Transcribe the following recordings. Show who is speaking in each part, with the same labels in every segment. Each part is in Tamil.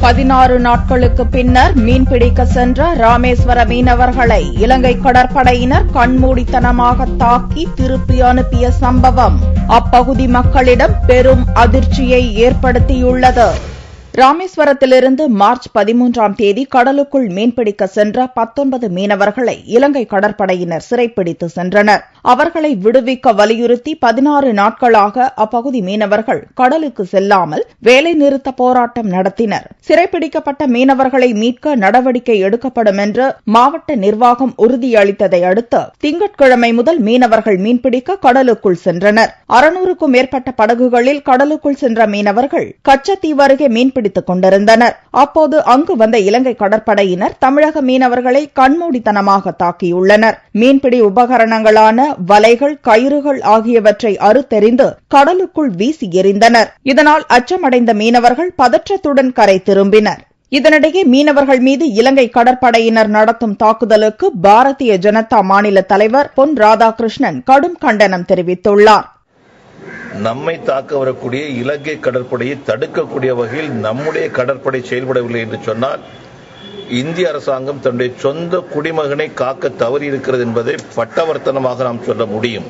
Speaker 1: 16 நாட்களுக்கு பின்னர் மீன்பிடிக்க சென்ற ராமேஸ்வர மீனவர்களை இலங்கை கடற்படையினர் கண்மூடித்தனமாக தாக்கி திருப்பி அனுப்பிய சம்பவம் அப்பகுதி மக்களிடம் பெரும் அதிர்ச்சியை ஏற்படுத்தியுள்ளது. ராமேஸ்வரத்திலிருந்து மார்ச் 13ஆம் தேதி கடலுக்குள் மீன்பிடிக்க சென்ற 19 மீனவர்களை இலங்கை கடற்படையினர் சிறைப்பிடித்து சென்றனர். அவர்களை விடுவிக்க வலியுறுத்தி 16 நாட்களாக அப்பகுதி மீனவர்கள் கடலுக்கு செல்லாமல் வேலைநிறுத்த போராட்டம் நடத்தினர். சிறைப்பிடிக்கப்பட்ட மீனவர்களை மீட்க நடவடிக்கை எடுக்கப்படும் என்று மாவட்ட நிர்வாகம் உறுதியளித்ததை அடுத்து திங்கட்கிழமை முதல் மீனவர்கள் மீன்பிடிக்க கடலுக்குள் சென்றனர். 600க்கும் மேற்பட்ட படகுகளில் கடலுக்குள் சென்ற மீனவர்கள் கச்சத்தீவு அருகே மீன்பிடித்துக் கொண்டிருந்தனர். அப்போது அங்கு வந்த இலங்கை கடற்படையினர் தமிழக மீனவர்களை கண்மூடித்தனமாக தாக்கியுள்ளனர். மீன்பிடி உபகரணங்களான வலைகள், கயிறுகள் ஆகியவற்றை அறுத்தெறிந்து கடலுக்குள் வீசி எறிந்தனர். இதனால் அச்சமடைந்த மீனவர்கள் பதற்றத்துடன் கரை திரும்பினர். இதனிடையே மீனவர்கள் மீது இலங்கை கடற்படையினர் நடத்தும் தாக்குதலுக்கு பாரதிய ஜனதா மாநில தலைவர் பொன் ராதாகிருஷ்ணன் கடும் கண்டனம் தெரிவித்துள்ளார்.
Speaker 2: நம்மை தாக்க வரக்கூடிய இலங்கை கடற்படையை தடுக்கக்கூடிய வகையில் நம்முடைய கடற்படை செயல்படவில்லை என்று சொன்னால் இந்திய அரசாங்கம் தன்னுடைய சொந்த குடிமகனை காக்க தவறியிருக்கிறது என்பதை பட்டவர்த்தனமாக நாம் சொல்ல முடியும்.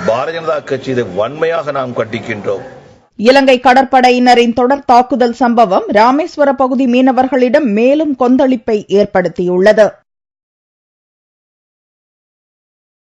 Speaker 2: பாரதிய ஜனதா கட்சி இதை வன்மையாக நாம் கண்டிக்கின்றோம்.
Speaker 1: இலங்கை கடற்படையினரின் தொடர் தாக்குதல் சம்பவம் ராமேஸ்வர பகுதி மீனவர்களிடம் மேலும் கொந்தளிப்பை ஏற்படுத்தியுள்ளது.